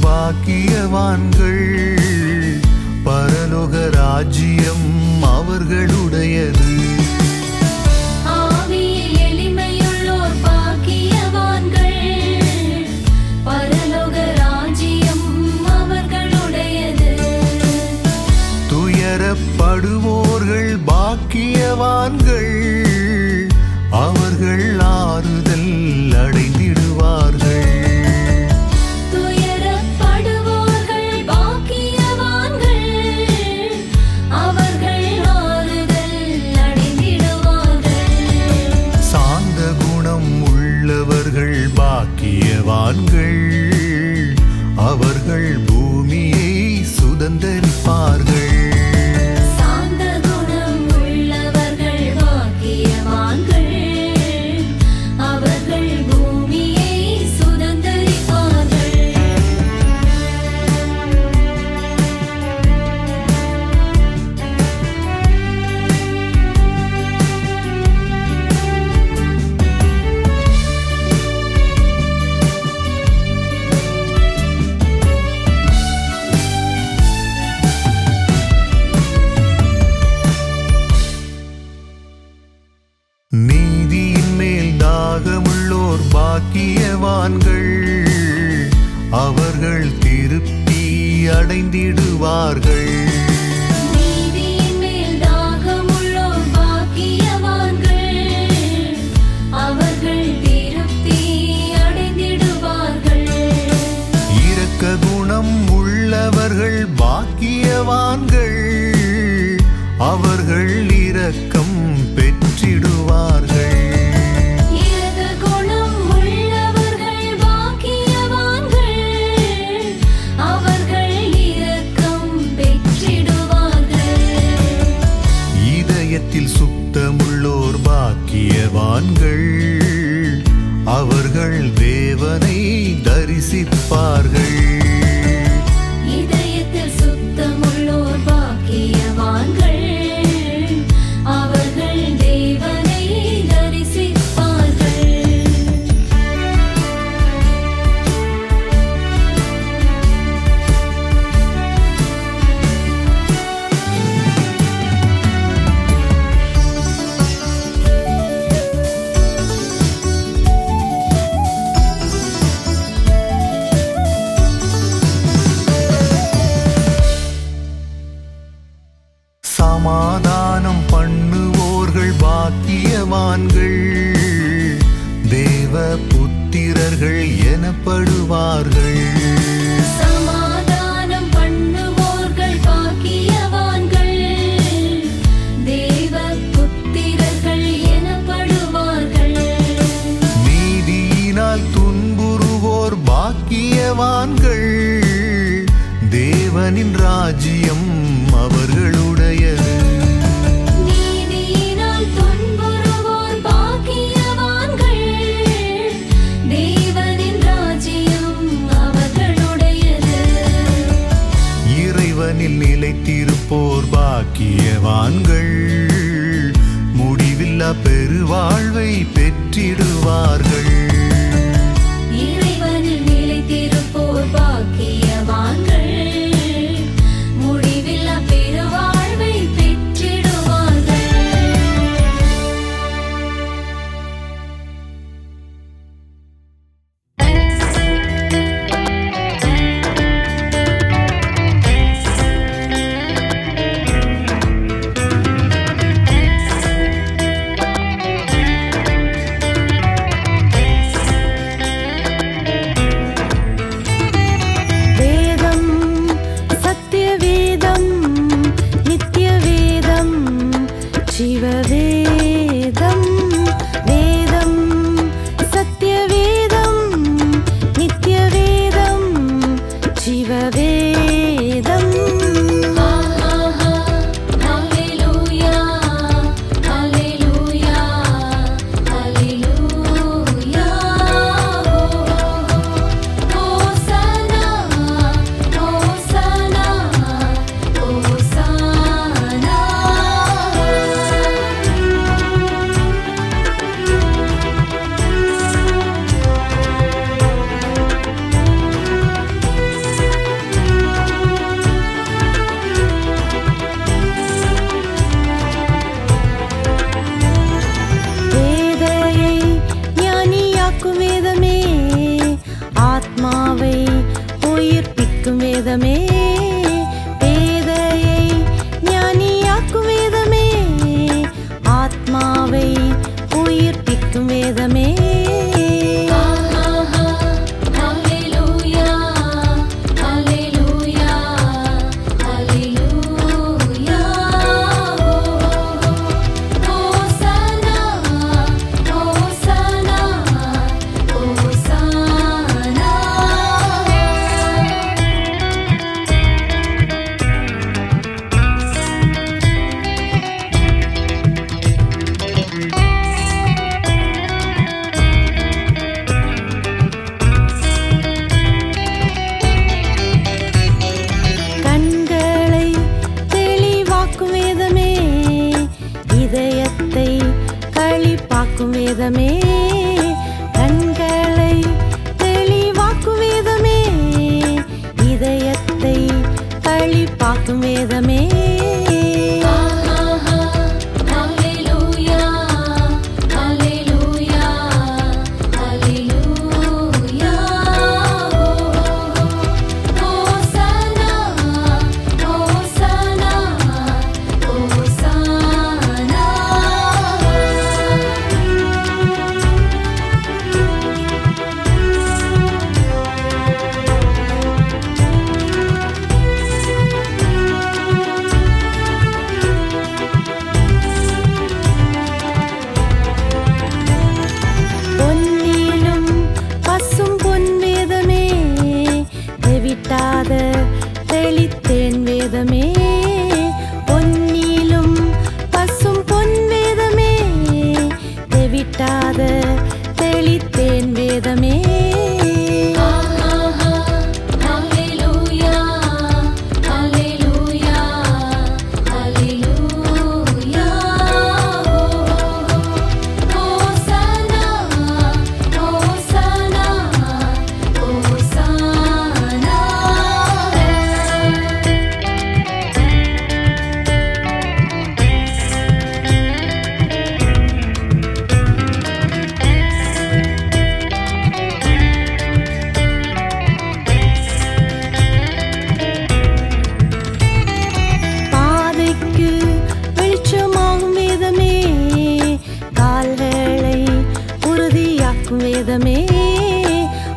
பாக்கியவான்கள், பரலோக ராஜ்யம் அவர்களுடையது. ஆவியில் எளிமையுள்ளோர் பாக்கியவான்கள், பரலோக ராஜ்யம் அவர்களுடையது. துயரப்படுவோர்கள் பாக்கியவான்கள், அவர்கள் ஆறுதல் அடைந்திடுவார்கள். பாக்கியவான்கள், அவர்கள் பூமியை சுதந்தரிப்பார்கள். சாந்த குணம் உள்ளவர்கள் பாக்கியவான்கள், அவர்கள் பூமியை சுதந்தரிப்பார்கள். நீதியின் மேல் தாகமுள்ளோர் பாக்கியவான்கள், அவர்கள் திருப்தி அடைந்திடுவார்கள். நீதியின் மேல் தாகமுள்ளோர் பாக்கியவான்கள், அவர்கள் திருப்தி அடைந்திடுவார்கள். இரக்க குணம் உள்ளவர்கள் பாக்கியவான்கள், அவர்கள் இரக்கம் பெற்றிடுவார்கள். இரக்க குணம் உள்ளவர்கள் பாக்கியவான்கள், அவர்கள் இரக்கம் பெற்றிடுவார்கள். இதயத்தில் சுத்தமுள்ளோர் பாக்கியவான்கள், அவர்கள் தேவனை தரிசிப்பார்கள். இதயத்தில் சுத்தமுள்ளோர் பாக்கியவான்கள், அவர்கள் தேவனை தரிசிப்பார்கள். சமாதானம் பண்ணுவோர்கள் பாக்கியவான்கள், தேவ புத்திரர்கள் எனப்படுவார்கள். சமாதானம் பண்ணுவோர்கள் பாக்கியவான்கள், தேவ புத்திரர்கள் எனப்படுவார்கள். நீதியினால் துன்புறுவோர் பாக்கியவான்கள், தேவனின் ராஜ்யம் அவர்களுடையது. நீதியினால் துன்புறுவோர் பாக்கியவான்கள், தேவனின் ராஜ்யம் அவர்களுடையது. இறைவனில் நிலைத்திருப்போர் பாக்கியவான்கள், முடிவில்லா பெருவாழ்வை பெற்றிடுவார்கள். இறைவனில் நிலைத்திருப்போர் பாக்கியவான்கள், முடிவில்லா வேதம் நித்திய வேதம் ஜீவவேதம் வேதம் சத்திய வேதம் நித்திய வேதம் ஜீவவேதம் ஹalleluya ஹalleluya ஹalleluya ஹோசனா ஹோசனா ஹோசனா வேதையை ஞானியாக்கும் வேதமே ஆத்மாவை உயிர்ப்பிக்கும் வேதமே வேதையை ஞானியாக்கும் வேதமே ஆத்மாவை உயிர்ப்பிக்கும் வேதமே ஹalleluya ஹalleluya ஹalleluya ஹோசனா ஹோசனா ஹோசனா கண்களை தெளிவாக்கும் வேதமே இதயத்தை களிப்பாக்கும் வேதமே கண்களை தெளிவாக்கும் வேதமே இதயத்தை களிப்பாக்கும் வேதமே ஹalleluya ஹalleluya ஹalleluya ஹோசனா ஹோசனா ஹோசனா பொன்னிலும் பசும் பொன் வேதமே தெவிட்டாத தெளித்தேன் வேதமே பொன்னிலும் பசும் பொன் வேதமே தெவிட்டாத தெளித்தேன் வேதமே ஹalleluya ஹalleluya ஹalleluya ஹோசனா ஹோசனா ஹோசனா பாதைக்கு வெளிச்சமாகும் வேதமே கால்களை உறுதியாக்கும் வேதமே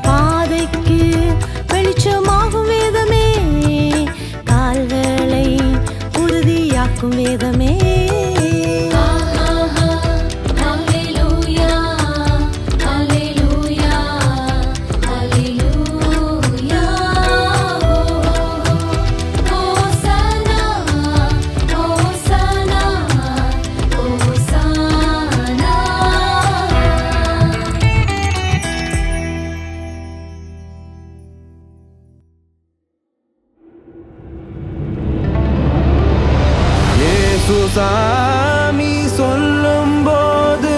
பாதைக்கு வெளிச்சமாகும் வேதமே கால்களை உறுதியாக்கும் வேதமே ஹalleluya ஹalleluya ஹalleluya ஹோசனா ஹோசனா ஹோசனா சாமி சொல்லும்போது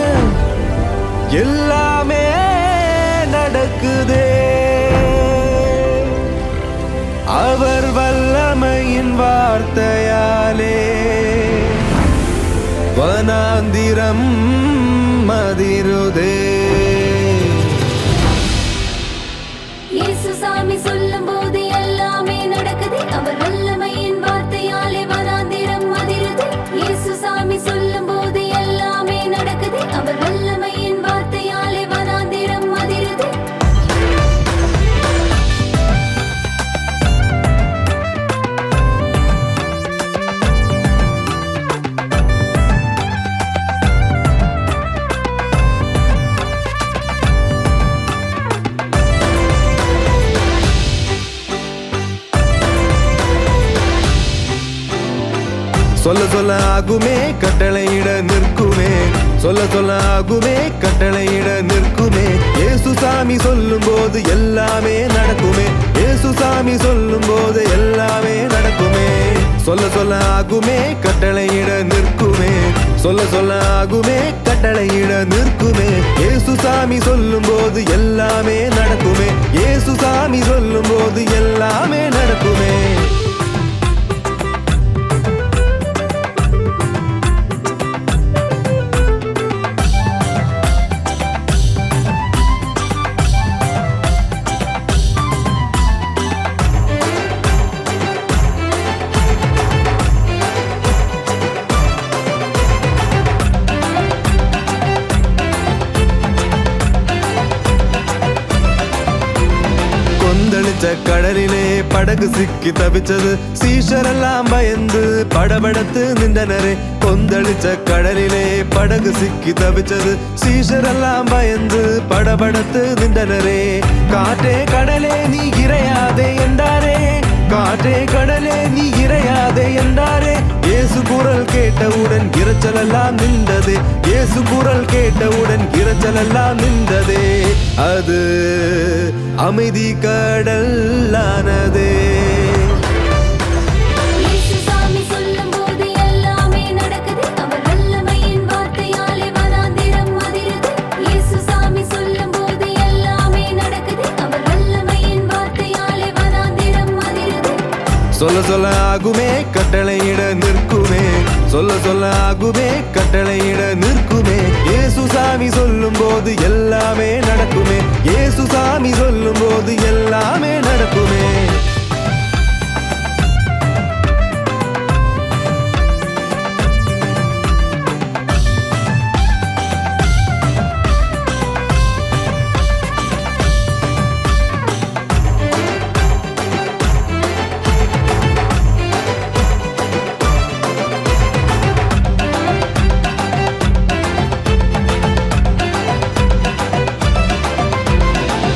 எல்லாமே நடக்குதே அவர் வல்லமையின் வார்த்தையாலே வனாந்திரம் மதிருதே இயேசு சாமி சொல்லும்போது எல்லாமே நடக்குது அவர் வல்லமையின் வார்த்தையாலே வனாந்திரம் அதிருது இயேசு சாமி சொல்லும்போது எல்லாமே நடக்குது அவர் வல்லமையின் வார்த்தையாலே வனாந்திரம் அதிருது சொல்ல சொல்ல ஆகுமே கட்டளையிட நிற்குமே, சொல்ல சொல்ல ஆகுமே கட்டளையிட நிற்குமே. இயேசு சாமி சொல்லும் போது எல்லாமே நடக்குமே, இயேசு சாமி சொல்லும் போது எல்லாமே நடக்குமே. சொல்ல சொல்ல ஆகுமே கட்டளையிட நிற்குமே, சொல்ல சொல்ல ஆகுமே கட்டளையிட நிற்குமே. இயேசு சாமி சொல்லும் போது எல்லாமே நடக்குமே, இயேசு சாமி சொல்லும் போது எல்லாமே நடக்குமே. கொந்தளிச்ச கடலிலே படகு சிக்கி தவிச்சது, சீஷரெல்லாம் பயந்து படபடத்து நின்றனரே. கொந்தளிச்ச கடலிலே படகு சிக்கி தவிச்சது, சீஷரெல்லாம் பயந்து படபடத்து நின்றனரே. காற்றே கடலே நீ இறையாதே என்றாரே, காற்றே கடலே நீ இறையாதே என்றாரே. இயேசு குரல் கேட்டவுடன் இரைச்சலெல்லாம் நின்றது, இயேசு குரல் கேட்டவுடன் இரைச்சலெல்லாம் நின்றதே. அது அமைதி கடலானதே. இயேசு சாமி சொல்லும் போது எல்லாமே நடக்குது, அவர் வல்லமையின் வார்த்தையாலே வனாந்திரம் அதிருது. இயேசு சாமி சொல்லும் போது எல்லாமே நடக்குது, அவர் வல்லமையின் வார்த்தையாலே வனாந்திரம் அதிருது. சொல்ல சொல்ல ஆகுமே கட்டளையிட நிற்குமே, சொல்ல சொல்ல ஆகுமே கட்டளையிட நிற்குமே. இயேசு சாமி சொல்லும் போது எல்லாமே நடக்குமே, இயேசு சாமி சொல்லும் போது எல்லாமே நடக்குமே.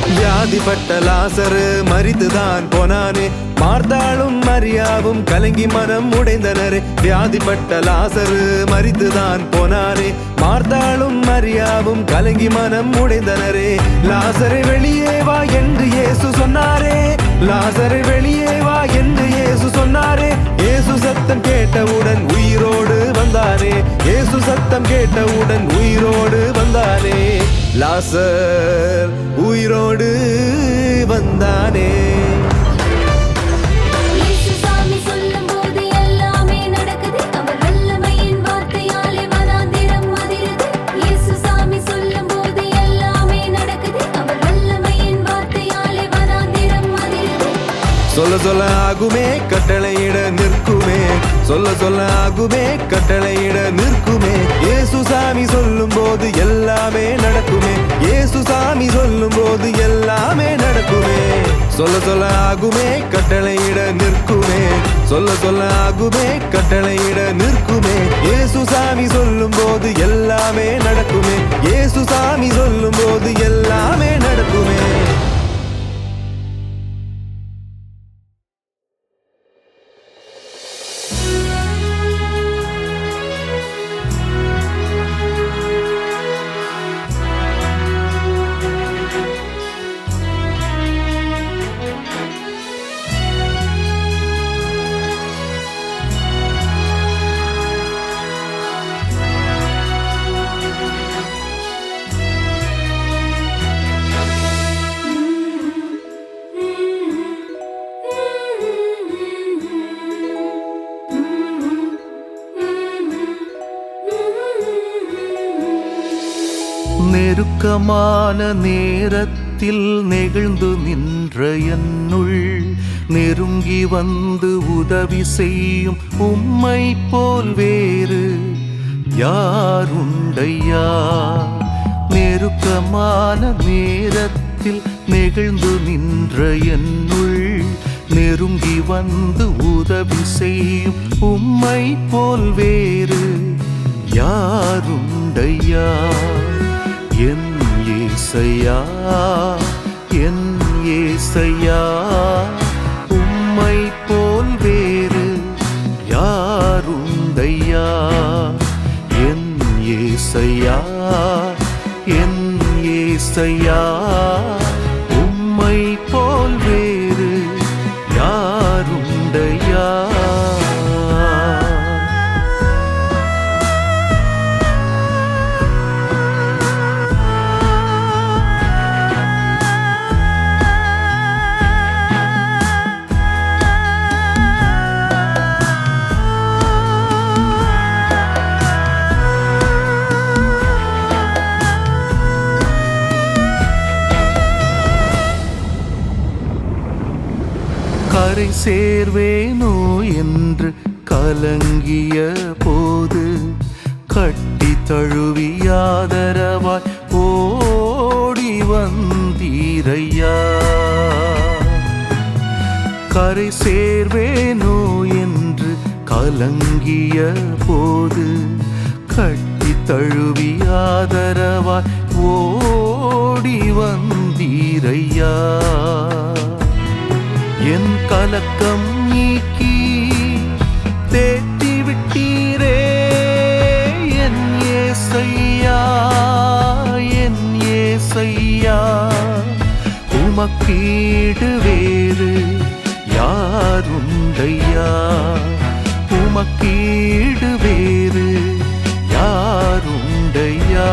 வியாதிப்பட்ட லாசரு மரித்துதான் போனானே, மார்த்தாளும் மரியாவும் கலங்கி மனம் உடைந்தனரே. வியாதிப்பட்ட லாசரு மரித்துதான் போனானே, மார்த்தாளும் மரியாவும் கலங்கி மனம் உடைந்தனரே. லாசரை வெளியே வா என்று இயேசு சொன்னாரே, லாசரை வெளியே வா என்று இயேசு சொன்னாரே. இயேசு சத்தம் கேட்டவுடன் உயிரோடு வந்தானே, இயேசு சத்தம் கேட்டவுடன் உயிரோடு வந்தானே. லாசர் உயிரோடு வந்தானே. இயேசு சாமி சொல்லும் போது எல்லாமே நடக்குது, அவர் வல்லமையின் வார்த்தையாலே வனாந்திரம் அதிருது. இயேசு சாமி சொல்லும் போது எல்லாமே நடக்குது, அவர் வல்லமையின் வார்த்தையாலே வனாந்திரம் அதிருது. சொல்ல சொல்ல ஆகுமே கட்டளையிட நிற்குமே, சொல்ல சொல்ல ஆகுமே கட்டளையிட நிற்குமே. இயேசு சாமி சொல்லும் போது எல்லாமே நடக்குமே, இயேசு சாமி சொல்லும் போது எல்லாமே நடக்குமே. சொல்ல சொல்ல ஆகுமே கட்டளையிட நிற்குமே, சொல்ல சொல்ல ஆகுமே கட்டளையிட நிற்குமே. இயேசு சாமி சொல்லும் போது எல்லாமே நடக்குமே, இயேசு சாமி சொல்லும் போது எல்லாமே நடக்குமே. நெருக்கமான நேரத்தில் நெகிழ்ந்து நின்ற என்னுள் நெருங்கி வந்து உதவி செய்யும் உம்மை போல் வேறு யாருண்டையா? நெருக்கமான நேரத்தில் நெகிழ்ந்து நின்ற என்னுள் நெருங்கி வந்து உதவி செய்யும் உம்மை போல் வேறு யாருண்டையா? என் ஏசையா, என் ஏசையா, உம்மை போல் வேறு யாருண்டையா? யாருண்டையா என் ஏசையா என் ஏசையா உம்மை போல் வேறு யாருண்டையா கரை சேர்வேனோ என்று கலங்கிய போது கட்டி தழுவியாதரவாய் ஓடி வந்தீரையா கரை சேர்வேனோ என்று கலங்கிய போது கட்டி தழுவியாதரவாய் ஓடி வந்தீரையா என் கலக்கம் நீக்கி தேற்றி விட்டீரே என் ஏசையா என் ஏசையா உமக்கீடு வேறு யாருண்டையா உமக்கீடு வேறு யாருண்டையா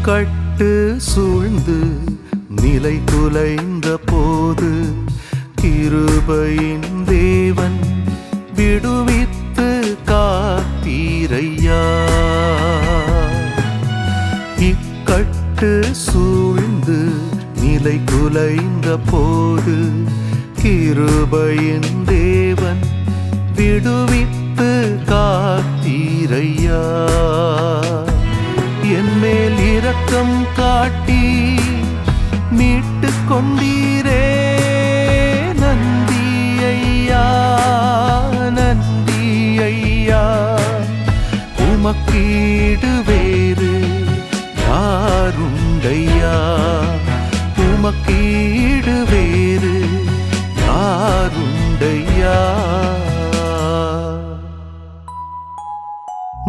கட்டு சூழ்ந்து நிலை குலைந்த போது கிருபையின் தேவன் விடுவித்து காத்தீரையா இக்கட்டு சூழ்ந்து நிலை குலைந்த போது கிருபையின் தேவன் விடுவித்து காத்தீரையா என்மேல் இரக்கம் காட்டி மீட்டு கொண்டீரே நந்தி ஐயா நந்தி ஐயா உமக்கீடு வேறு யாருண்டையா உமக்கீடு வேறு யாருண்டையா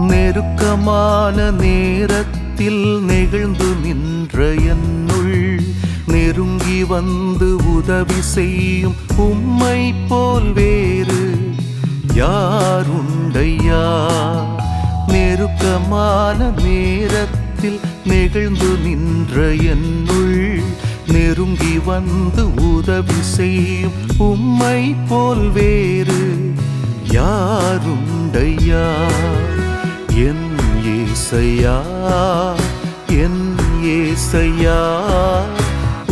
நெருக்கமான நேரத்தில் நெகிழ்ந்து நின்ற என்னுள் நெருங்கி வந்து உதவி செய்யும் உம்மை போல் வேறு யாருண்டையா நெருக்கமான நேரத்தில் நெகிழ்ந்து நின்ற என்னுள் நெருங்கி வந்து உதவி செய்யும் உம்மை போல் வேறு யாருண்டையா என் ஏசையா என் ஏசையா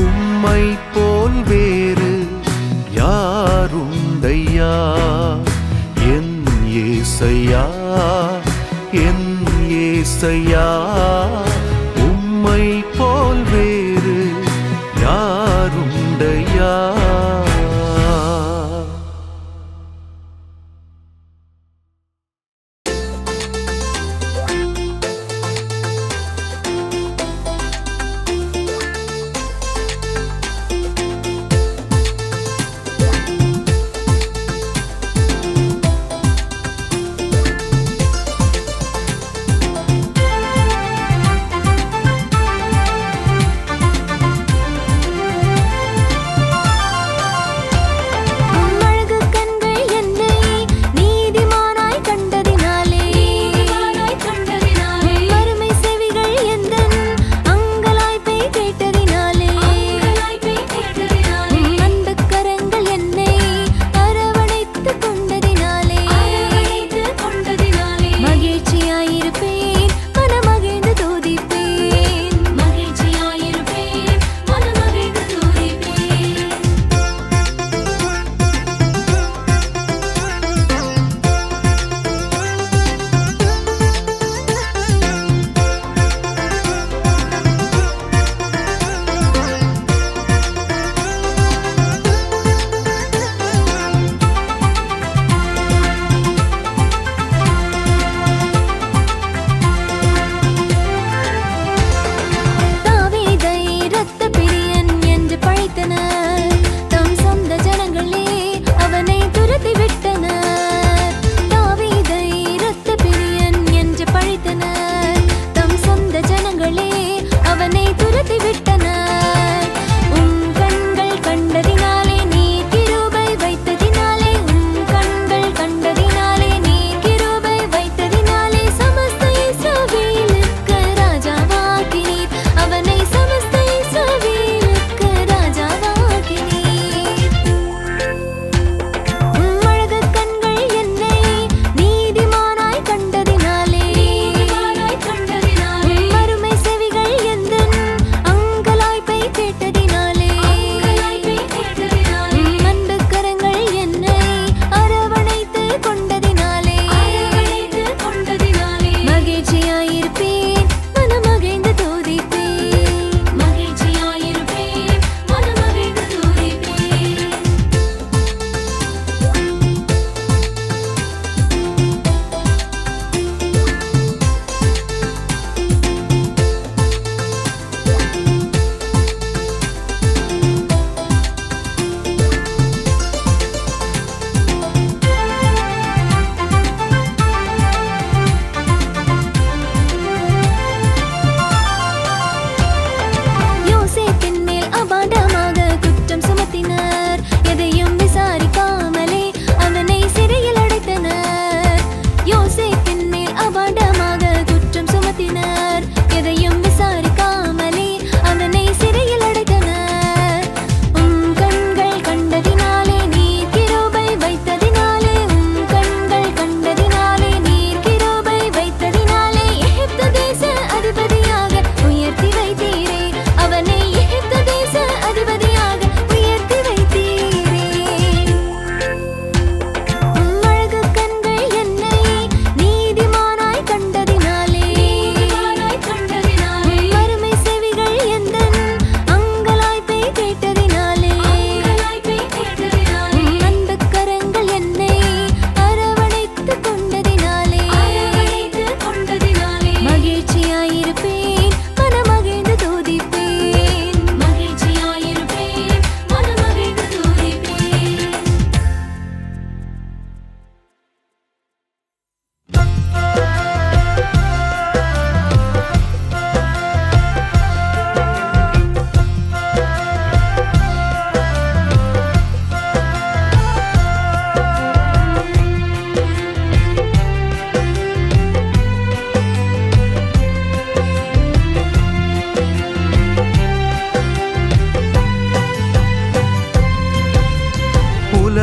உம்மை போல் வேறு யாருண்டையா என் ஏசையா என் ஏசையா உம்மை போல் வேறு யாருண்டையா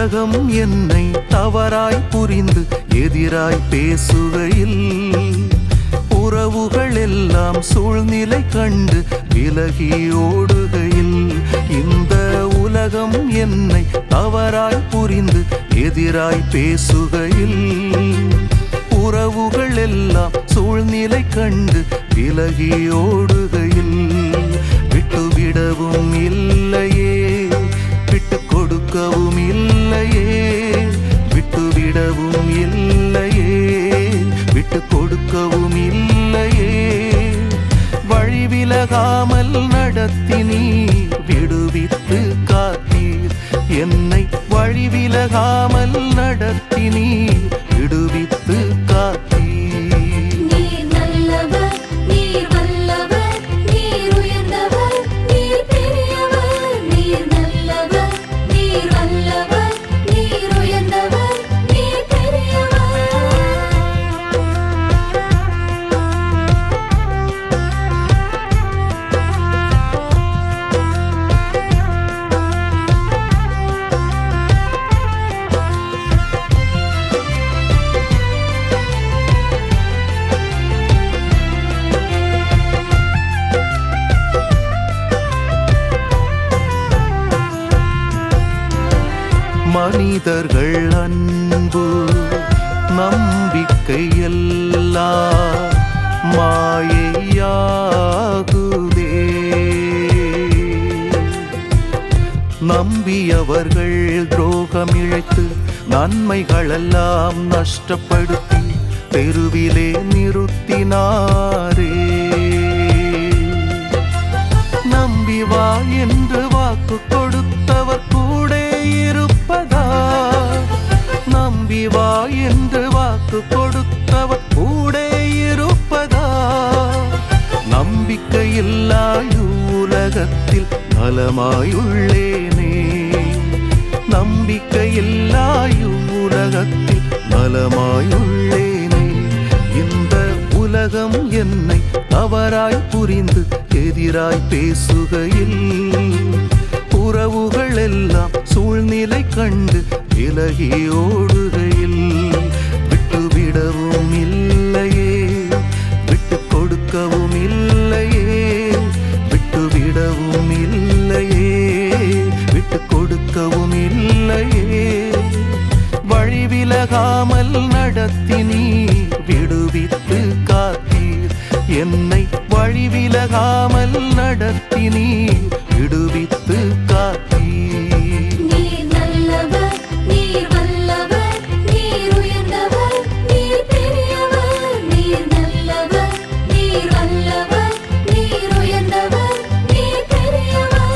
உலகம் என்னை தவறாய் புரிந்து எதிராய் பேசுகையில் உறவுகள் எல்லாம் சூழ்நிலை கண்டு விலகி ஓடுகையில் இந்த உலகம் என்னை தவறாய் புரிந்து எதிராய் பேசுகையில் உறவுகள் எல்லாம் சூழ்நிலை கண்டு விலகி ஓடுகையில் விட்டுவிடவும் இல்லையே விட்டு கொடுக்கவும் இல்லையே விட்டுவிடவும் இல்லையே விட்டு கொடுக்கவும் இல்லையே வழி விலகாமல் நடத்தினீ விடுவித்து காத்தீர் என்னை வழி விலகாமல் நடத்தினீ விடுவித்து காத்தீர் நீர் நல்லவர் நீர் வல்லவர் நீர் உயர்ந்தவர் நீர் பெரியவர் நீர் நல்லவர் நீர் வல்லவர் நீர் உயர்ந்தவர் நீர் பெரியவர் மனிதர்கள் அன்பு நம்பிக்கை எல்லாம் மாயையாகுதே நம்பியவர்கள் துரோகம் இழைத்து நன்மைகளெல்லாம் நஷ்டப்படுத்தி தெருவிலே நிறுத்தினாரே நம்பி வா என்று வாக்கு கொடுத்தவர் கூட இருப்பதா நம்பி வா என்று வாக்கு கொடுத்தவர் கூட இருப்பதா நம்பிக்கையில்லா உலகத்தில் நலமாயுள்ளேனே நம்பிக்கையில்லா உலகத்தில் நலமாயுள்ளேனே இந்த உலகம் என்னை தவறாய் புரிந்து எதிராய் பேசுகையில் உறவுகள் எல்லாம் சூழ்நிலை கண்டு விலகி ஓடுகையில் விட்டுவிடவும் இல்லையே விட்டு கொடுக்கவும் இல்லையே விட்டுவிடவும் இல்லையே விட்டு கொடுக்கவும் இல்லையே வழி விலகாமல் நடத்தினீ விடுவித்து காத்தீர் என்னை வழி விலகாமல் நடத்தினீ விடுவித்து காத்தீர் நீர் நல்லவர் நீர் வல்லவர் நீர் உயர்ந்தவர் நீர் பெரியவர் நீர் நல்லவர் நீர் வல்லவர் நீர் உயர்ந்தவர் நீர் பெரியவர்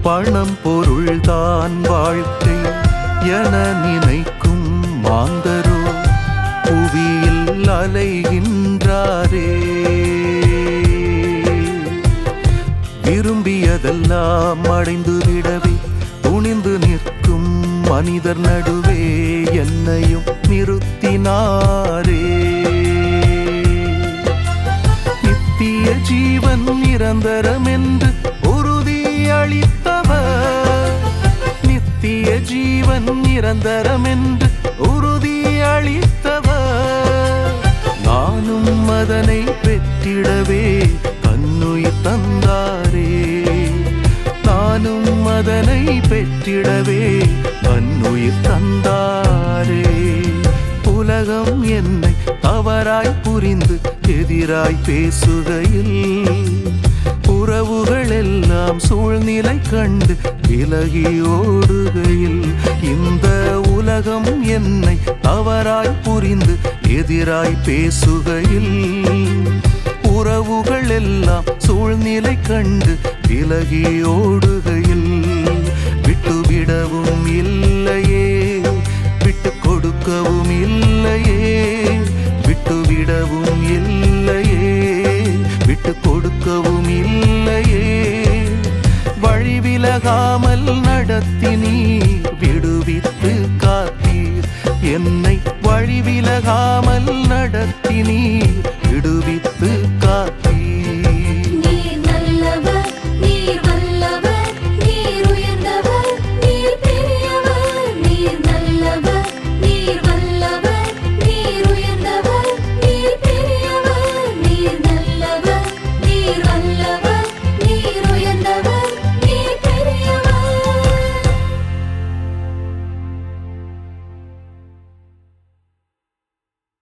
பணம் பொருள்தான் வாழ்க்கை என நினைக்கும் மாந்தரோ புவியில் அலைகின்றாரே விரும்பியதெல்லாம் அடைந்து விடவே துணிந்து நிற்கும் மனிதர் நடுவே என்னையும் நிறுத்தினாரே நித்திய ஜீவன் நிரந்தரம் என்று உறுதி அளித்தவர் நித்திய ஜீவன் நிரந்தரம் என்று உறுதி அளித்தவர் நானும் அதனை பெற்றிடவே தன்னுயிர் தந்தாரே நானும் அதனை பெற்றிடவே தன்னுயிர் தந்தாரே உலகம் என்னை தவறாய் புரிந்து எதிராய் பேசுகையில் உறவுகள் எல்லாம் சூழ்நிலை கண்டு விலகி ஓடுகையில் இந்த உலகம் என்னை தவறாய் புரிந்து எதிராய் பேசுகையில் உறவுகள் எல்லாம் சூழ்நிலை கண்டு விலகி ஓடுகையில் விட்டுவிடவும் இல்லையே விட்டு கொடுக்கவும் இல்லையே என்னை வழிவிலகாமல் நடத்தினீர்